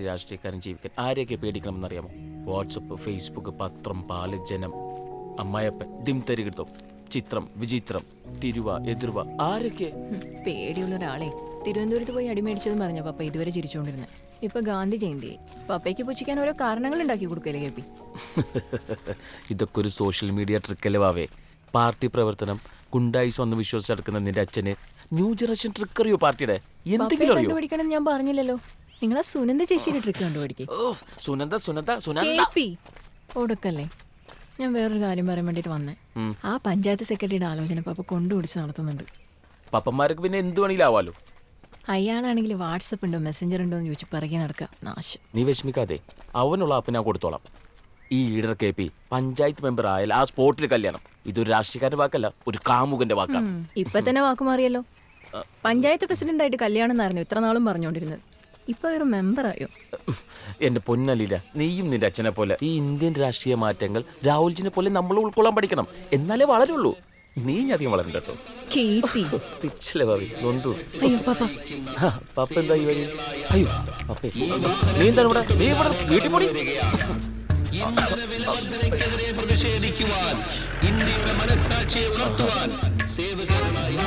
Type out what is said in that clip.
രാഷ്ട്രീയക്കാരൻ ജീവിക്കാൻ ആരെയൊക്കെ പേടിക്കണമെന്നറിയാമോ? WhatsApp, Facebook, പത്രം, പാല്, ജനം, അമ്മായപ്പൻ, ദിംതരികിടത്തം, ചിത്രം, വിചിത്രം, തിരുവ, എതിർവ, ആരൊക്കെ? പേടിയുള്ള ഒരാളെ തിരുവനന്തപുരത്ത് പോയി അടിമേടിച്ചതും പറഞ്ഞ പപ്പ ഇതുവരെ ചിരിച്ചുകൊണ്ടിരുന്നത്. ഇപ്പൊ ഗാന്ധി ജയന്തി പപ്പയ്ക്ക് പുച്ഛിക്കാൻ ഓരോ കാരണങ്ങൾ ഉണ്ടാക്കി കൊടുക്കല്ലേ കേപ്പി. ഇതൊക്കെ ഒരു സോഷ്യൽ മീഡിയ ട്രിക്കല്ലേ വാവേ. പാർട്ടി പ്രവർത്തനം ഗുണ്ടായിസ് വന്ന് വിശ്വസിച്ചെടുക്കുന്ന നിന്റെ അച്ഛന് ന്യൂ ജനറേഷൻ ട്രിക്ക് അറിയോ? പാർട്ടിയുടെ എന്തെങ്കിലും അറിയോ? കണ്ടുപിടിക്കണം ഞാൻ പറഞ്ഞില്ലല്ലോ. നിങ്ങളെ സുനന്ദ ചേച്ചിയുടെ ട്രിക്ക് കണ്ടുപിടിക്കേ. ഓടക്കല്ലേ. ഞാൻ വേറൊരു കാര്യം പറയാൻ വേണ്ടിട്ട് വന്നേ. ആ പഞ്ചായത്ത് സെക്രട്ടറിയുടെ ആലോചന പപ്പ കൊണ്ടുപിടിച്ച് നടത്തുന്നുണ്ട്. പപ്പന്മാർക്ക് പിന്നെ എന്ത് വേണമെങ്കിലും ആവാലോ. അയാളാണെങ്കിൽ വാട്സപ്പ് ഉണ്ടോ മെസ്സഞ്ചർ ഉണ്ടോ എന്ന് ചോദിച്ചു പിറകെ നടക്കുക. നാശം. നീ വിഷമിക്കാതെ, അവനുള്ള ആപ്പ് ഞാൻ കൊടുത്തോളാം. ഈ leader K P panchayat member ആയാൽ ആ സ്പോട്ടിൽ കല്യാണം. ഇതൊരു രാഷ്ട്രീയക്കാരന്റെ വാക്കല്ല, ഒരു കാമുകന്റെ വാക്കാണ്. ഇപ്പൊ തന്നെ വാക്ക് മാറിയല്ലോ. പഞ്ചായത്ത് പ്രസിഡന്റ് ആയിട്ട് കല്യാണം എന്നായിരുന്നു ഇത്ര നാളും പറഞ്ഞുകൊണ്ടിരുന്നത്. ഇപ്പൊ ഒരു മെമ്പറായോ? എന്റെ പൊന്നലില്ല, നീയും നിന്റെ അച്ഛനെ പോലെ ഈ ഇന്ത്യൻ രാഷ്ട്രീയ മാറ്റങ്ങൾ രാഹുൽജിനെ പോലെ നമ്മൾ ഉൾക്കൊള്ളാൻ പഠിക്കണം. എന്നാലേ വളരുള്ളൂ. നീ അധികം വളരണ്ട കേട്ടോ. പപ്പ എന്താ ഈ വഴി? അയ്യോ പപ്പേ, നീ എന്താണ് ഇവിടെ? നീ ഇവിടെ വീട്ടിൽ പോടി. പ്രതിഷേധിക്കുവാൻ, ഇന്ത്യയുടെ മനസ്സാക്ഷിയെ ഉണർത്തുവാൻ സേവകരായി